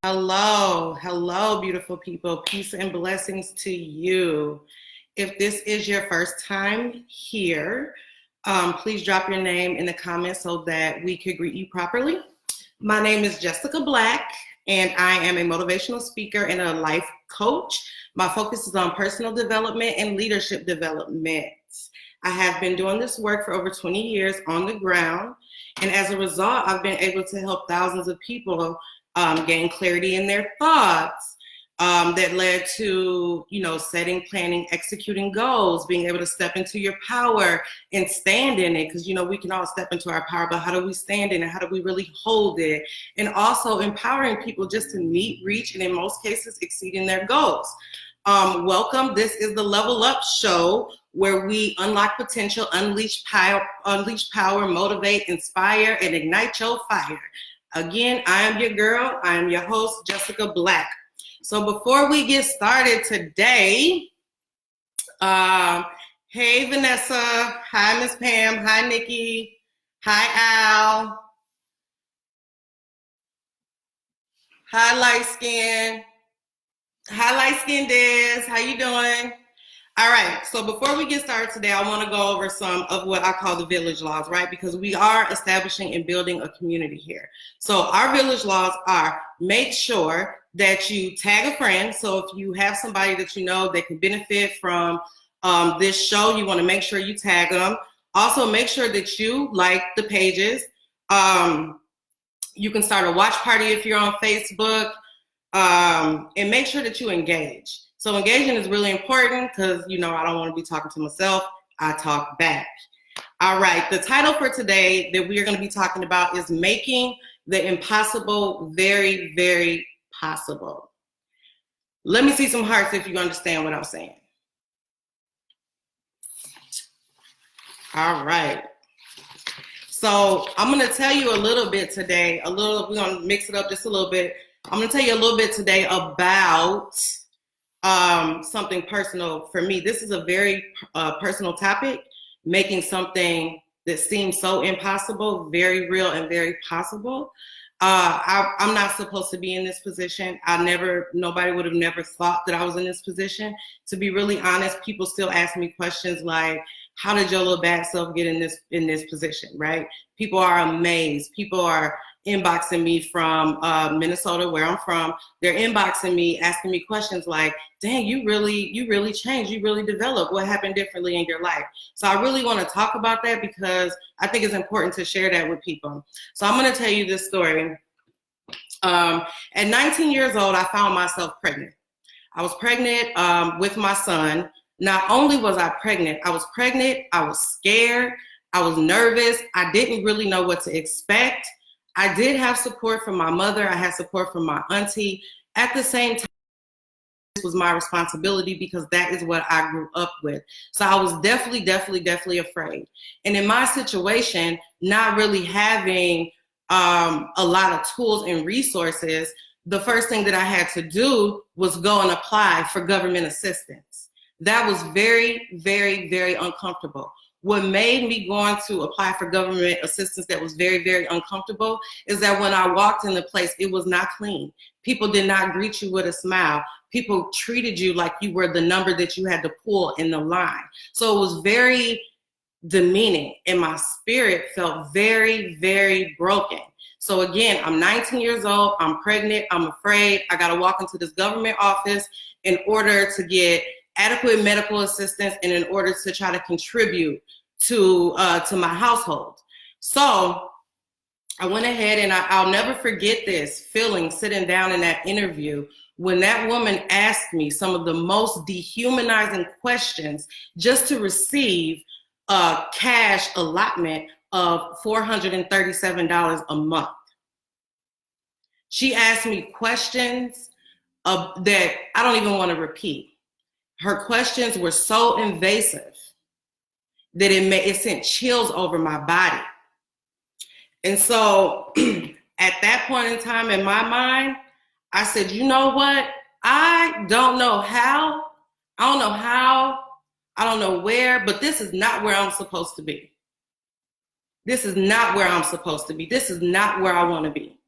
Hello, beautiful people. Peace and blessings to you. If this is your first time here, please drop your name in the comments so that we could greet you properly. My name is Jessika Black, and I am a motivational speaker and a life coach. My focus is on personal development and leadership development. I have been doing this work for over 20 years on the ground, and as a result, I've been able to help thousands of people gain clarity in their thoughts that led to, setting, planning, executing goals, being able to step into your power and stand in it. Because, we can all step into our power, but how do we stand in it? How do we really hold it? And also empowering people just to meet, reach, and in most cases, exceeding their goals. Welcome. This is the Level Up Show, where we unlock potential, unleash power, motivate, inspire, and ignite your fire. Again, I am your girl. I am your host, Jessika Black. So before we get started today, hey, Vanessa. Hi, Miss Pam. Hi, Nikki. Hi, Al. Hi, Light Skin. Hi, Light Skin Des. How you doing? All right, so before we get started today, I want to go over some of what I call the village laws, right? Because we are establishing and building a community here. So our village laws are: make sure that you tag a friend. So if you have somebody that you know that can benefit from this show, you want to make sure you tag them. Also, make sure that you like the pages. You can start a watch party if you're on Facebook, and make sure that you engage. So engaging is really important because, I don't want to be talking to myself. I talk back. All right. The title for today that we are going to be talking about is making the impossible very, very possible. Let me see some hearts if you understand what I'm saying. All right. So I'm going to tell you a little bit today, we're going to mix it up just a little bit. I'm going to tell you a little bit today about something personal for me. This is a very personal topic, making something that seems so impossible very real and very possible. I'm not supposed to be in this position. Nobody would have never thought that I was in this position. To be really honest, people still ask me questions like, how did your little bad self get in this position, right? People are amazed. People are inboxing me from Minnesota, where I'm from. They're inboxing me, asking me questions like, dang, you really changed. You really developed. What happened differently in your life? So I really want to talk about that because I think it's important to share that with people. So I'm going to tell you this story. At 19 years old, I found myself pregnant. I was pregnant with my son. Not only was I pregnant, I was scared, I was nervous, I didn't really know what to expect. I did have support from my mother, I had support from my auntie. At the same time, this was my responsibility because that is what I grew up with. So I was definitely afraid. And in my situation, not really having a lot of tools and resources, the first thing that I had to do was go and apply for government assistance. That was very, very uncomfortable. What made me going to apply for government assistance that was very, very uncomfortable is that when I walked in the place, it was not clean. People did not greet you with a smile. People treated you like you were the number that you had to pull in the line. So it was very demeaning, and my spirit felt very, very broken. So again, I'm 19 years old, I'm pregnant, I'm afraid, I gotta walk into this government office in order to get adequate medical assistance and in order to try to contribute to my household. So I went ahead, and I'll never forget this feeling sitting down in that interview when that woman asked me some of the most dehumanizing questions just to receive a cash allotment of $437 a month. She asked me questions that I don't even want to repeat. Her questions were so invasive that it sent chills over my body. And so at that point in time in my mind, I said, you know what? I don't know how, I don't know where, but this is not where I'm supposed to be. This is not where I'm supposed to be. This is not where I want to be.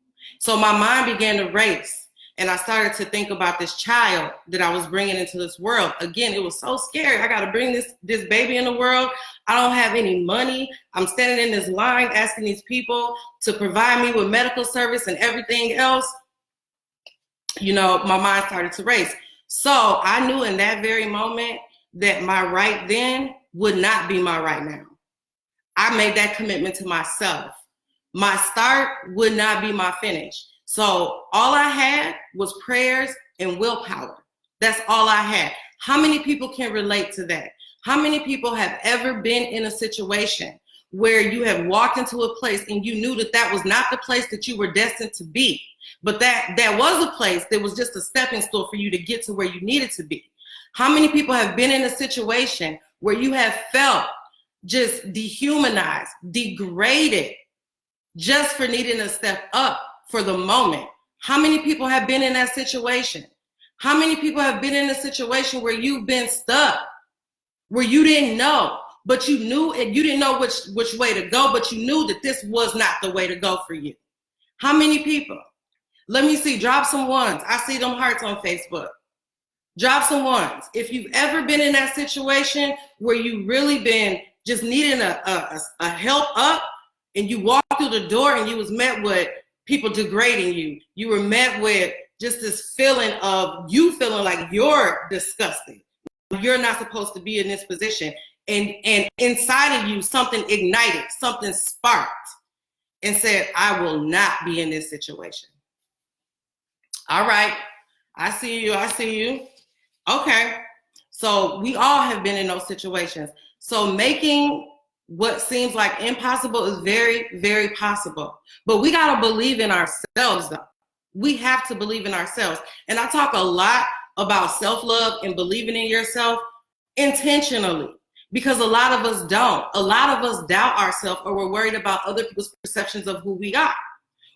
So my mind began to race, and I started to think about this child that I was bringing into this world. Again, it was so scary. I got to bring this baby in the world. I don't have any money. I'm standing in this line asking these people to provide me with medical service and everything else. You know, my mind started to race. So I knew in that very moment that my right then would not be my right now. I made that commitment to myself. My start would not be my finish. So all I had was prayers and willpower. That's all I had. How many people can relate to that? How many people have ever been in a situation where you have walked into a place and you knew that that was not the place that you were destined to be, but that was a place that was just a stepping stone for you to get to where you needed to be? How many people have been in a situation where you have felt just dehumanized, degraded, just for needing to step up for the moment? How many people have been in that situation? How many people have been in a situation where you've been stuck, where you didn't know, but you knew, and you didn't know which way to go, but you knew that this was not the way to go for you? How many people? Let me see, drop some ones. I see them hearts on Facebook. Drop some ones. If you've ever been in that situation where you really been just needing a help up, and you walked through the door and you was met with people degrading you. You were met with just this feeling of you feeling like you're disgusting. You're not supposed to be in this position. And inside of you, something ignited, something sparked and said, I will not be in this situation. All right. I see you. I see you. Okay. So we all have been in those situations. So making what seems like impossible is very, very possible. But we got to believe in ourselves, though. We have to believe in ourselves. And I talk a lot about self-love and believing in yourself intentionally, because a lot of us don't. A lot of us doubt ourselves, or we're worried about other people's perceptions of who we are.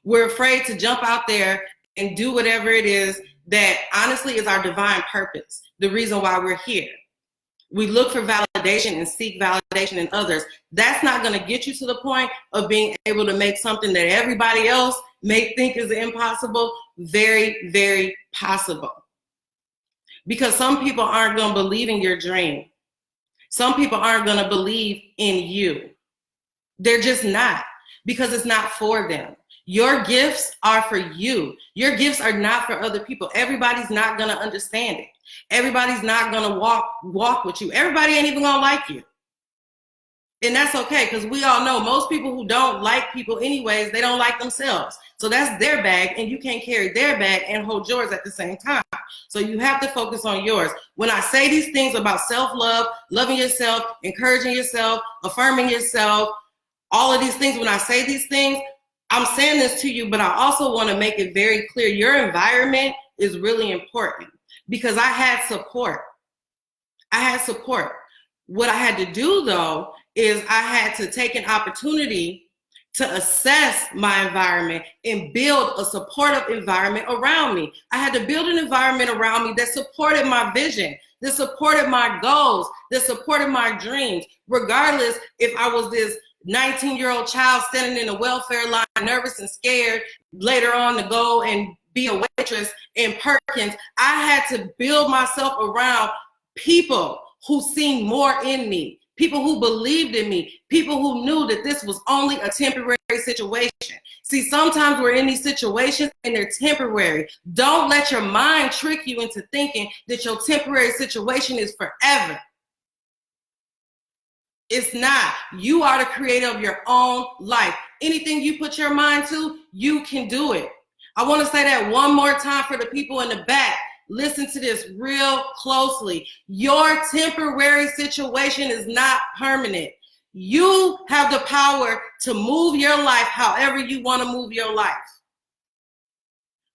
We're afraid to jump out there and do whatever it is that honestly is our divine purpose, the reason why we're here. We look for validation and seek validation in others. That's not going to get you to the point of being able to make something that everybody else may think is impossible very, very possible. Because some people aren't going to believe in your dream. Some people aren't going to believe in you. They're just not, because it's not for them. Your gifts are for you. Your gifts are not for other people. Everybody's not going to understand it. Everybody's not going to walk with you. Everybody ain't even going to like you. And that's okay, because we all know most people who don't like people anyways, they don't like themselves. So that's their bag, and you can't carry their bag and hold yours at the same time. So you have to focus on yours. When I say these things about self-love, loving yourself, encouraging yourself, affirming yourself, all of these things, when I say these things, I'm saying this to you, but I also want to make it very clear. Your environment is really important, because I had support. What I had to do, though, is I had to take an opportunity to assess my environment and build a supportive environment around me. I had to build an environment around me that supported my vision, that supported my goals, that supported my dreams, regardless if I was this 19-year-old child standing in a welfare line, nervous and scared, later on to go and be a waitress in Perkins. I had to build myself around people who seen more in me, people who believed in me, people who knew that this was only a temporary situation. See, sometimes we're in these situations and they're temporary. Don't let your mind trick you into thinking that your temporary situation is forever. It's not. You are the creator of your own life. Anything you put your mind to, you can do it. I want to say that one more time for the people in the back. Listen to this real closely. Your temporary situation is not permanent. You have the power to move your life however you want to move your life.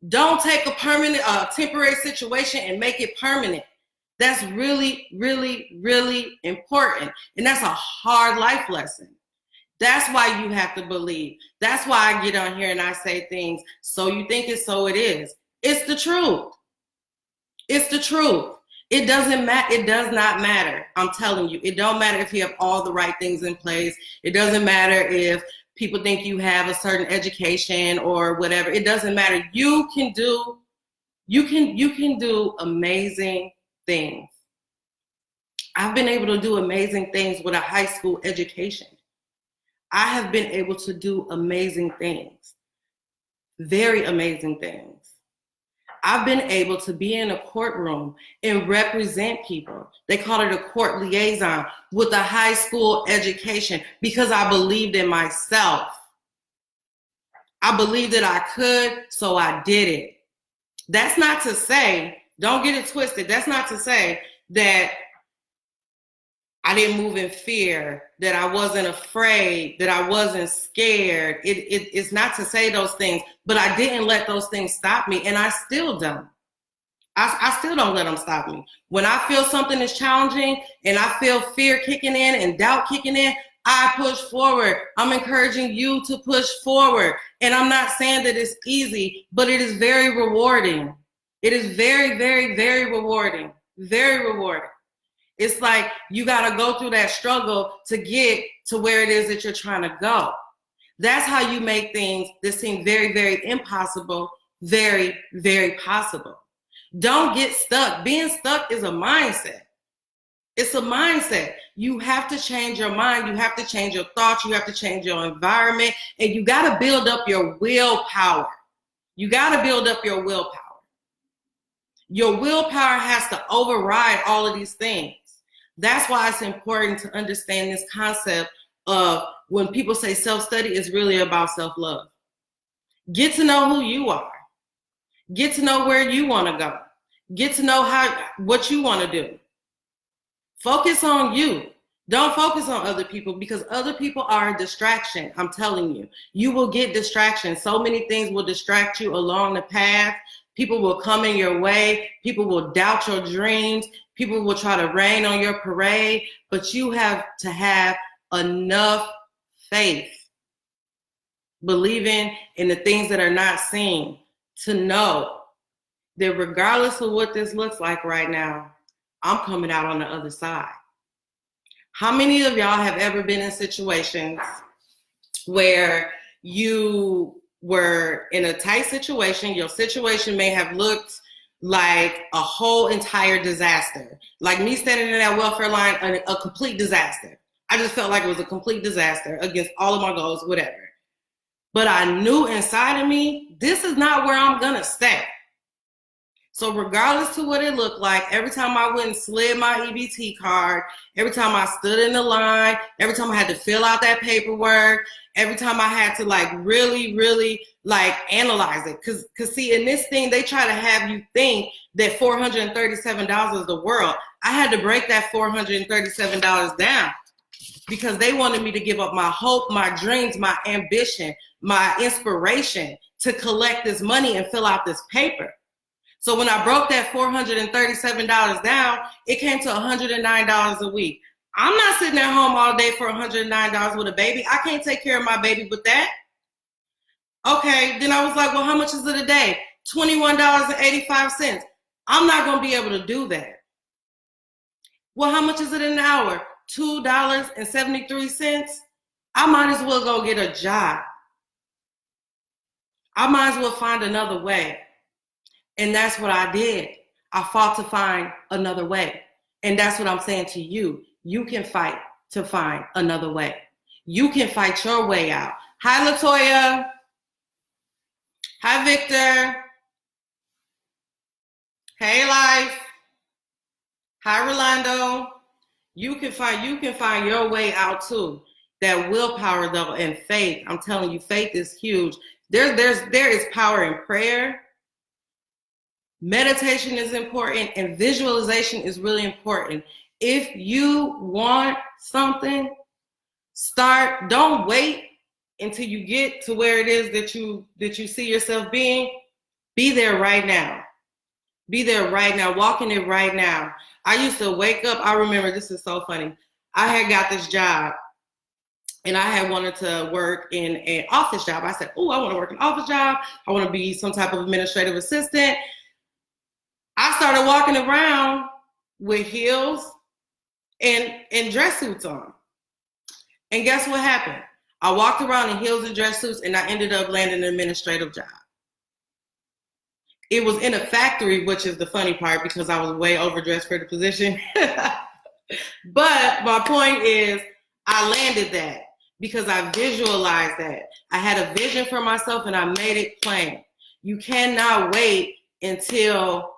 Don't take a temporary situation and make it permanent. That's really, really, really important. And that's a hard life lesson. That's why you have to believe. That's why I get on here and I say things, so you think it's so it is. It's the truth. It's the truth. It doesn't matter. It does not matter. I'm telling you, it don't matter if you have all the right things in place. It doesn't matter if people think you have a certain education or whatever. It doesn't matter. You can do amazing things. I've been able to do amazing things with a high school education. I have been able to do amazing things, very amazing things. I've been able to be in a courtroom and represent people. They call it a court liaison with a high school education because I believed in myself. I believed that I could, so I did it. That's not to say, don't get it twisted. That's not to say that I didn't move in fear, that I wasn't afraid, that I wasn't scared. It's not to say those things, but I didn't let those things stop me, and I still don't. I still don't let them stop me. When I feel something is challenging and I feel fear kicking in and doubt kicking in, I push forward. I'm encouraging you to push forward. And I'm not saying that it's easy, but it is very rewarding. It is very, very, very rewarding. Very rewarding. It's like you got to go through that struggle to get to where it is that you're trying to go. That's how you make things that seem very, very impossible, very, very possible. Don't get stuck. Being stuck is a mindset. It's a mindset. You have to change your mind. You have to change your thoughts. You have to change your environment. And you got to build up your willpower. You got to build up your willpower. Your willpower has to override all of these things. That's why it's important to understand this concept of when people say self-study is really about self-love. Get to know who you are. Get to know where you want to go. Get to know what you want to do. Focus on you. Don't focus on other people because other people are a distraction. I'm telling you, you will get distractions. So many things will distract you along the path. People will come in your way. People will doubt your dreams. People will try to rain on your parade, but you have to have enough faith, believing in the things that are not seen, to know that regardless of what this looks like right now, I'm coming out on the other side. How many of y'all have ever been in situations where you were in a tight situation? Your situation may have looked like a whole entire disaster. Like me standing in that welfare line, a complete disaster. I just felt like it was a complete disaster against all of my goals, whatever. But I knew inside of me, this is not where I'm gonna stay. So regardless to what it looked like, every time I went and slid my EBT card, every time I stood in the line, every time I had to fill out that paperwork, every time I had to like really, really like analyze it. Cause see, in this thing, they try to have you think that $437 is the world. I had to break that $437 down because they wanted me to give up my hope, my dreams, my ambition, my inspiration to collect this money and fill out this paper. So when I broke that $437 down, it came to $109 a week. I'm not sitting at home all day for $109 with a baby. I can't take care of my baby with that. Okay, then I was like, well, how much is it a day? $21.85. I'm not going to be able to do that. Well, how much is it an hour? $2.73. I might as well go get a job. I might as well find another way. And that's what I did. I fought to find another way. And that's what I'm saying to you. You can fight to find another way. You can fight your way out. Hi, Latoya. Hi, Victor. Hey, Life. Hi, Rolando. You can find your way out too. That willpower though and faith. I'm telling you, faith is huge. There is power in prayer. Meditation is important and visualization is really important. If you want something, start. Don't wait until you get to where it is that you see yourself being. Be there right now. Be there right now. Walk in it right now. I used to wake up. I remember, this is so funny. I had got this job and I had wanted to work in an office job. I said, oh, I want to work an office job. I want to be some type of administrative assistant. I started walking around with heels and dress suits on. And guess what happened? I walked around in heels and dress suits, and I ended up landing an administrative job. It was in a factory, which is the funny part because I was way overdressed for the position. But my point is, I landed that because I visualized that. I had a vision for myself and I made it plain. You cannot wait until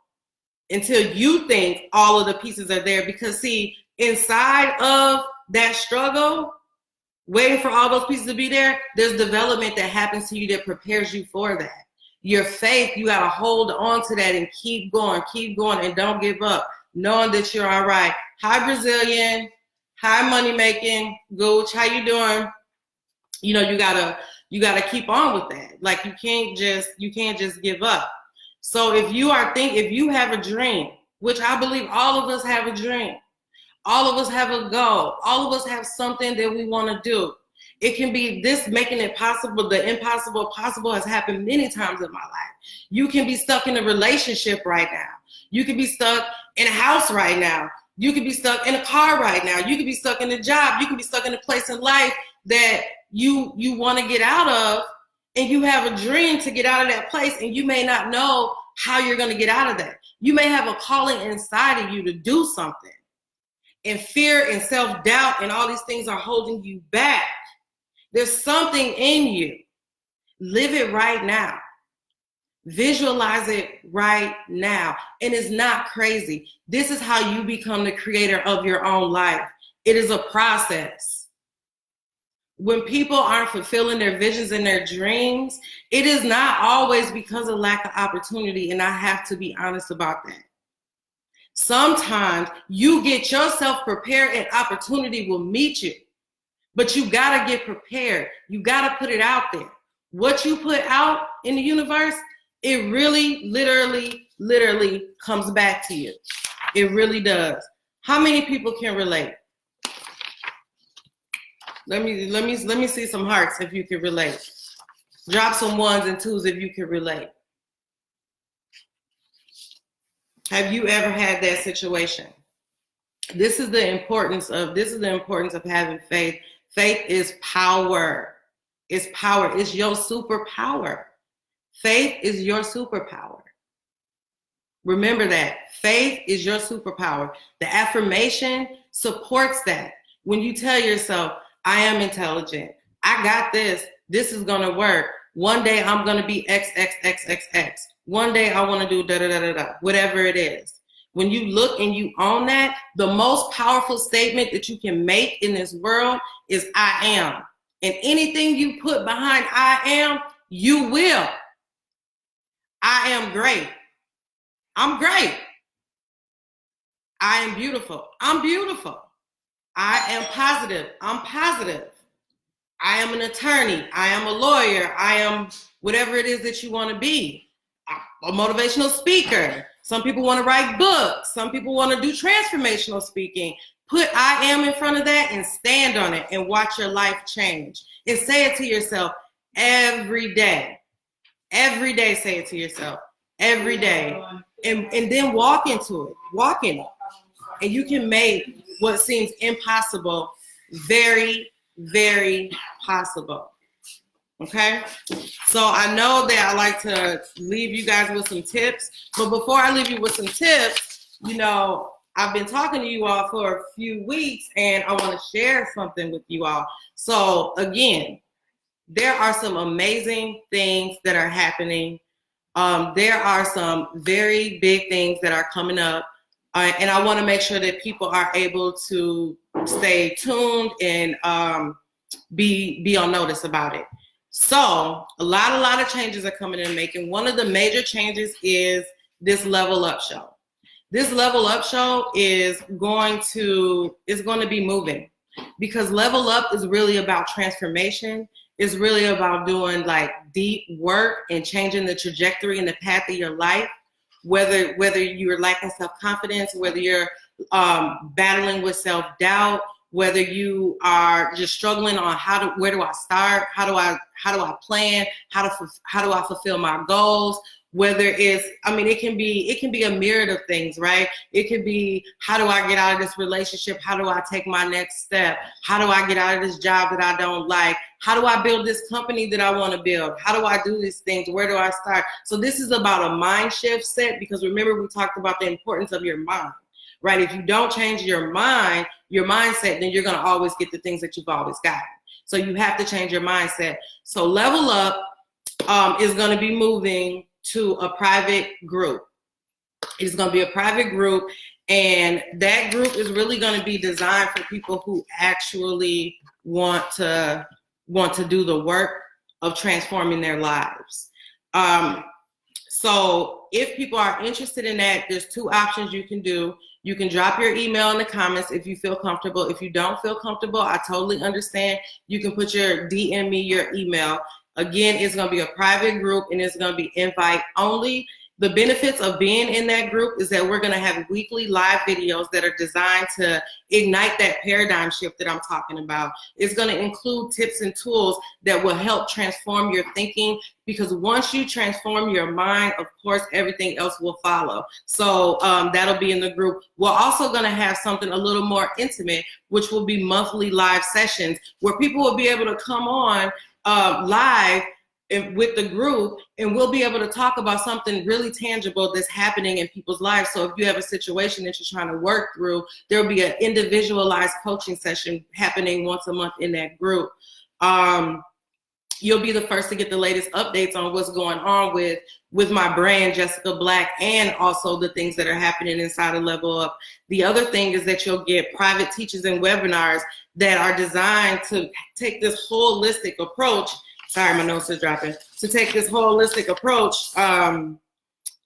you think all of the pieces are there, because see, inside of that struggle, waiting for all those pieces to be there, there's development that happens to you that prepares you for that. Your faith, you got to hold on to that and keep going, and don't give up, knowing that you're all right. Hi, Brazilian. Hi, money making. Gooch, how you doing? You know, you gotta keep on with that. Like you can't just give up. So if you have a dream, which I believe all of us have a dream, all of us have a goal, all of us have something that we want to do. It can be this making it possible. The impossible possible has happened many times in my life. You can be stuck in a relationship right now. You can be stuck in a house right now. You can be stuck in a car right now. You can be stuck in a job. You can be stuck in a place in life that you want to get out of, and you have a dream to get out of that place, and you may not know how you're going to get out of that. You may have a calling inside of you to do something, and fear and self-doubt and all these things are holding you back. There's something in you. Live it right now. Visualize it right now. And it's not crazy. This is how you become the creator of your own life. It is a process. When people aren't fulfilling their visions and their dreams, it is not always because of lack of opportunity. And I have to be honest about that. Sometimes you get yourself prepared and opportunity will meet you. But you got to get prepared. You got to put it out there. What you put out in the universe, it really, literally comes back to you. It really does. How many people can relate? Let me see some hearts if you can relate. Drop some ones and twos if you can relate. Have you ever had that situation? This is the importance of having faith. Faith is power. It's power. It's your superpower. Faith is your superpower. Remember that. Faith is your superpower. The affirmation supports that. When you tell yourself, I am intelligent, I got this, this is going to work. One day I'm going to be X, X, X, X, X. One day I want to do da, da, da, da, da, whatever it is. When you look and you own that, the most powerful statement that you can make in this world is I am. And anything you put behind I am, you will. I am great. I'm great. I am beautiful. I'm beautiful. I am positive. I'm positive. I am an attorney. I am a lawyer. I am whatever it is that you want to be. A motivational speaker. Some people want to write books. Some people want to do transformational speaking. Put I am in front of that and stand on it and watch your life change. And say it to yourself every day. Every day say it to yourself. Every day. And then walk into it. Walk in it. And you can make what seems impossible very, very possible. Okay? So I know that I like to leave you guys with some tips. But before I leave you with some tips, you know, I've been talking to you all for a few weeks and I want to share something with you all. So again, there are some amazing things that are happening. There are some very big things that are coming up. And I want to make sure that people are able to stay tuned and be on notice about it. So a lot of changes are coming in making. One of the major changes is this Level Up show. This Level Up show is going to be moving, because Level Up is really about transformation. It's really about doing like deep work and changing the trajectory and the path of your life. Whether you're lacking self-confidence, whether you're battling with self-doubt, whether you are just struggling on where do I start? How do I plan? How do I fulfill my goals? whether it's, I mean, it can be a myriad of things, right? It could be, how do I get out of this relationship? How do I take my next step? How do I get out of this job that I don't like? How do I build this company that I want to build? How do I do these things? Where do I start? So this is about a mind shift set, because remember, we talked about the importance of your mind, right? If you don't change your mind, your mindset, then you're going to always get the things that you've always got. So you have to change your mindset. So Level Up is going to be moving to a private group. It's going to be a private group, and that group is really going to be designed for people who actually want to do the work of transforming their lives. So if people are interested in that, there's two options you can do. You can drop your email in the comments if you feel comfortable. If you don't feel comfortable, I totally understand. You can put DM me your email. Again, it's going to be a private group, and it's going to be invite only. The benefits of being in that group is that we're going to have weekly live videos that are designed to ignite that paradigm shift that I'm talking about. It's going to include tips and tools that will help transform your thinking, because once you transform your mind, of course, everything else will follow. So that'll be in the group. We're also going to have something a little more intimate, which will be monthly live sessions where people will be able to come on live with the group, and we'll be able to talk about something really tangible that's happening in people's lives. So if you have a situation that you're trying to work through, there'll be an individualized coaching session happening once a month in that group. You'll be the first to get the latest updates on what's going on with my brand, Jessika Black, and also the things that are happening inside of Level Up. The other thing is that you'll get private teachers and webinars that are designed to take this holistic approach. Sorry, my nose is dropping. To take this holistic approach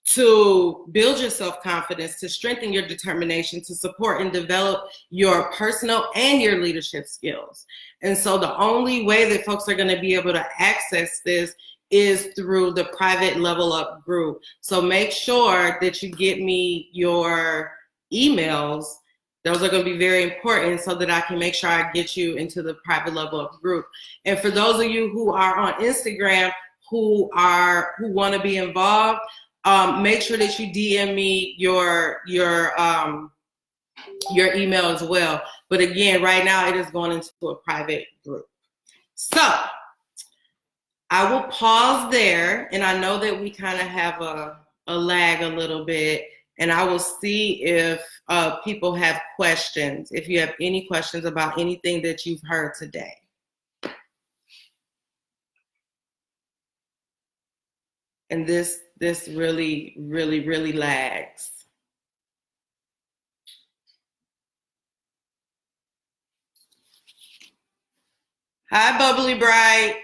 to build your self-confidence, to strengthen your determination, to support and develop your personal and your leadership skills. And so the only way that folks are going to be able to access this is through the private Level Up group. So make sure that you get me your emails. Those are going to be very important so that I can make sure I get you into the private Level Up group. And for those of you who are on Instagram who want to be involved, make sure that you DM me your email as well. But again, right now it is going into a private group. So I will pause there, and I know that we kind of have a lag a little bit, and I will see if people have questions, if you have any questions about anything that you've heard today. And this really, really, really lags. Hi, Bubbly Bright.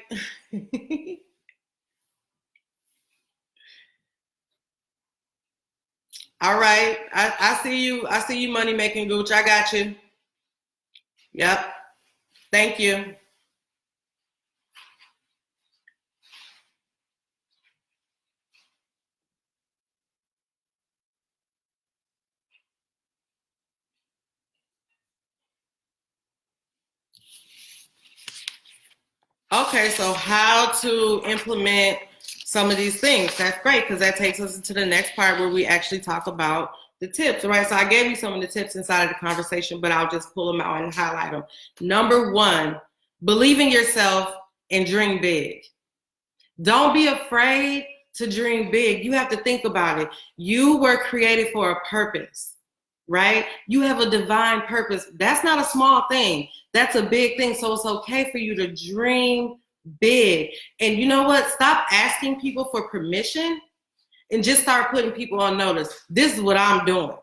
All right, I see you. I see you, money making Gooch. I got you. Yep. Thank you. Okay, so how to implement some of these things. That's great, because that takes us into the next part where we actually talk about the tips, right? So I gave you some of the tips inside of the conversation, but I'll just pull them out and highlight them. Number one, believe in yourself and dream big. Don't be afraid to dream big. You have to think about it. You were created for a purpose, right? You have a divine purpose. That's not a small thing. That's a big thing. So it's okay for you to dream big. And you know what? Stop asking people for permission and just start putting people on notice. This is what I'm doing.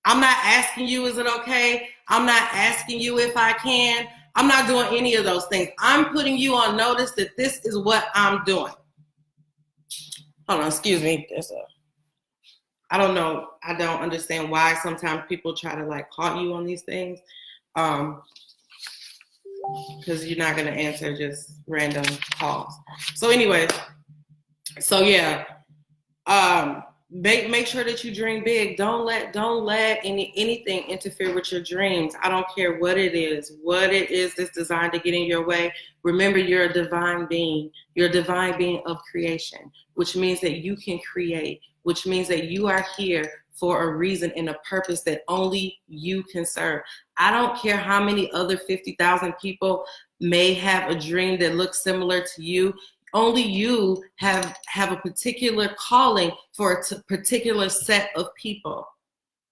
I'm not asking you, is it okay? I'm not asking you if I can. I'm not doing any of those things. I'm putting you on notice that this is what I'm doing. Hold on, excuse me. I don't know. I don't understand why sometimes people try to like call you on these things. Because you're not going to answer just random calls. So anyway, so yeah, Make sure that you dream big. Don't let anything interfere with your dreams. I don't care what it is that's designed to get in your way. Remember, you're a divine being. You're a divine being of creation, which means that you can create, which means that you are here for a reason and a purpose that only you can serve. I don't care how many other 50,000 people may have a dream that looks similar to you. Only you have a particular calling for a particular set of people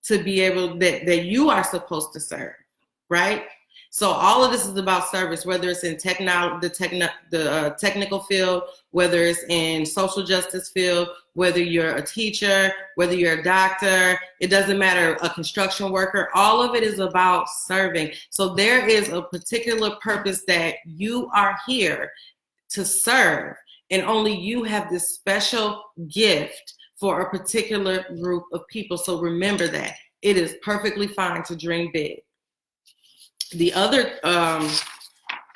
to be able that you are supposed to serve, right? So all of this is about service, whether it's in the technical field, whether it's in social justice field, whether you're a teacher, whether you're a doctor, it doesn't matter, a construction worker, all of it is about serving. So there is a particular purpose that you are here to serve, and only you have this special gift for a particular group of people. So remember that it is perfectly fine to dream big. The other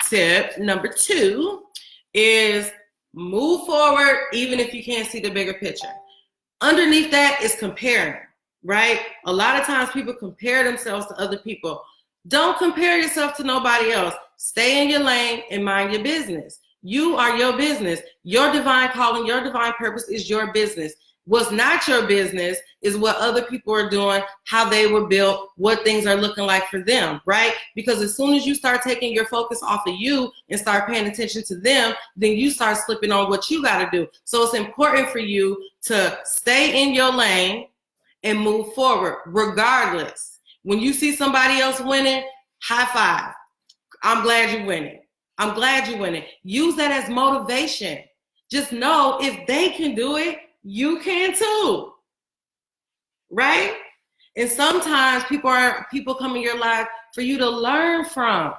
tip, number 2, is move forward even if you can't see the bigger picture. Underneath that is comparing, right? A lot of times people compare themselves to other people. Don't compare yourself to nobody else. Stay in your lane and mind your business. You are your business. Your divine calling, your divine purpose is your business. What's not your business is what other people are doing, how they were built, what things are looking like for them, right? Because as soon as you start taking your focus off of you and start paying attention to them, then you start slipping on what you got to do. So it's important for you to stay in your lane and move forward regardless. When you see somebody else winning, high five. I'm glad you're winning. I'm glad you're winning. Use that as motivation. Just know if they can do it, you can too, right? And sometimes people come in your life for you to learn from,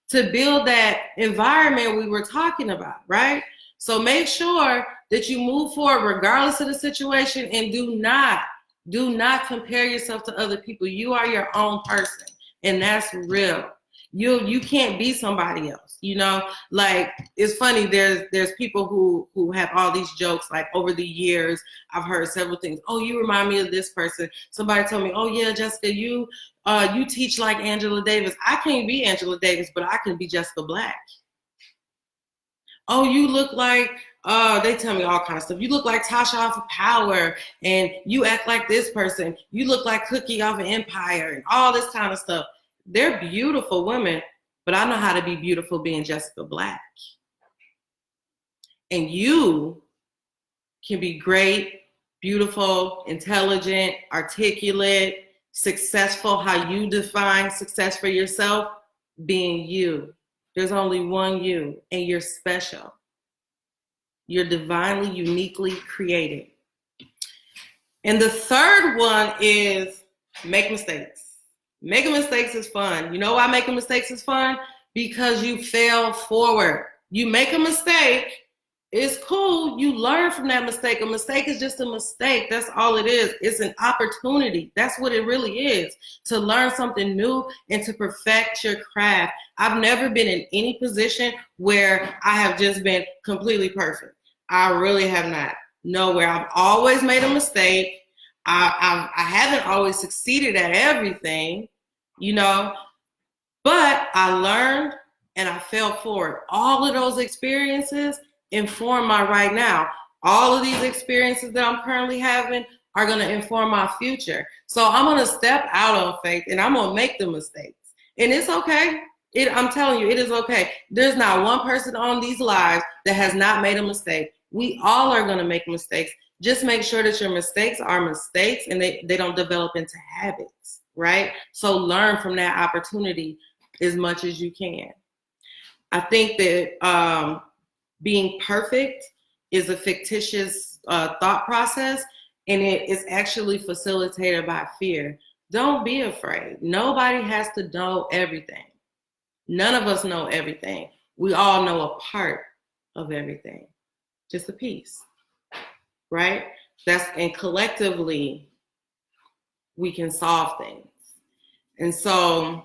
to build that environment we were talking about, right? So make sure that you move forward regardless of the situation, and do not compare yourself to other people. You are your own person, and that's real. You can't be somebody else, you know? Like, it's funny, there's people who have all these jokes. Like, over the years I've heard several things. Oh, you remind me of this person. Somebody told me, oh yeah, Jessika, you teach like Angela Davis. I can't be Angela Davis, but I can be Jessika Black. Oh, you look like they tell me all kinds of stuff. You look like Tasha off of Power, and you act like this person. You look like Cookie off of Empire, and all this kind of stuff. They're beautiful women, but I know how to be beautiful being Jessika Black. And you can be great, beautiful, intelligent, articulate, successful, how you define success for yourself, being you. There's only one you, and you're special. You're divinely, uniquely created. And the third one is make mistakes. Making mistakes is fun. You know why making mistakes is fun? Because you fail forward. You make a mistake, it's cool. You learn from that mistake. A mistake is just a mistake. That's all it is. It's an opportunity. That's what it really is. To learn something new and to perfect your craft. I've never been in any position where I have just been completely perfect. I really have not. Nowhere. I've always made a mistake. I haven't always succeeded at everything, you know, but I learned and I fell forward. All of those experiences inform my right now. All of these experiences that I'm currently having are going to inform my future. So I'm going to step out on faith and I'm going to make the mistakes. And it's okay. I'm telling you, it is okay. There's not one person on these lives that has not made a mistake. We all are going to make mistakes. Just make sure that your mistakes are mistakes and they don't develop into habits, right? So learn from that opportunity as much as you can. I think that being perfect is a fictitious thought process, and it is actually facilitated by fear. Don't be afraid. Nobody has to know everything. None of us know everything. We all know a part of everything, just a piece. Right? And collectively, we can solve things. And so,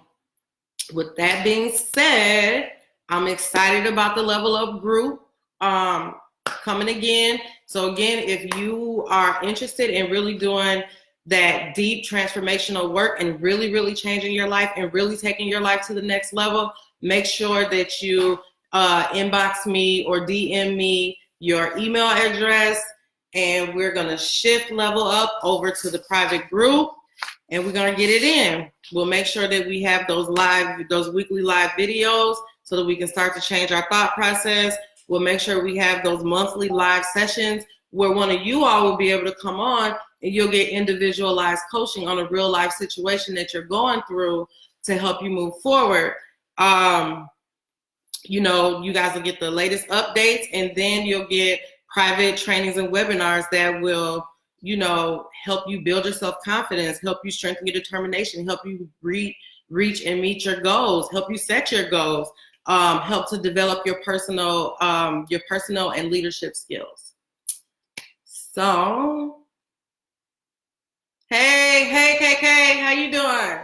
with that being said, I'm excited about the Level Up group coming again. So again, if you are interested in really doing that deep transformational work and really, really changing your life and really taking your life to the next level, make sure that you inbox me or DM me your email address, and we're going to shift level up over to the private group, and we're going to get it in. We'll make sure that we have those weekly live videos so that we can start to change our thought process. We'll make sure we have those monthly live sessions where one of you all will be able to come on and you'll get individualized coaching on a real life situation that you're going through to help you move forward. You know, you guys will get the latest updates, and then you'll get private trainings and webinars that will, you know, help you build your self-confidence, help you strengthen your determination, help you reach and meet your goals, help you set your goals, help to develop your personal and leadership skills. So, hey, KK, how you doing?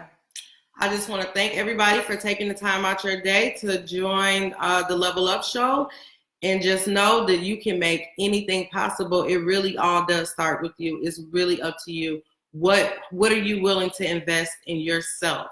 I just want to thank everybody for taking the time out your day to join the Level Up Show. And just know that you can make anything possible. It really all does start with you. It's really up to you. What are you willing to invest in yourself?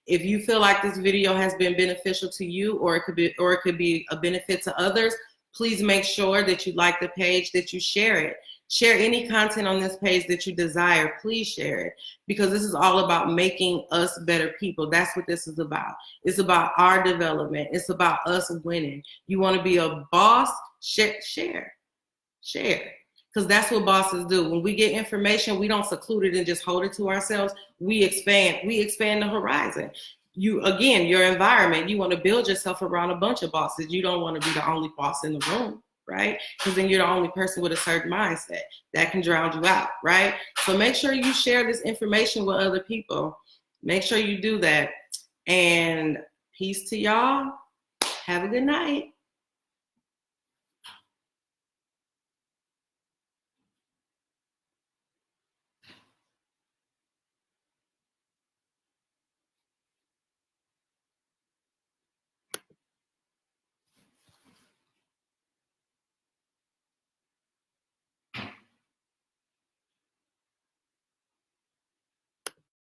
If you feel like this video has been beneficial to you, or it could be a benefit to others, please make sure that you like the page, that you share it. Share any content on this page that you desire. Please share it, because this is all about making us better people. That's what this is about. It's about our development. It's about us winning. You want to be a boss? Share. Because that's what bosses do. When we get information, we don't seclude it and just hold it to ourselves. We expand the horizon. Your environment, you want to build yourself around a bunch of bosses. You don't want to be the only boss in the room, right? Because then you're the only person with a certain mindset that can drown you out, right? So make sure you share this information with other people. Make sure you do that. And peace to y'all. Have a good night.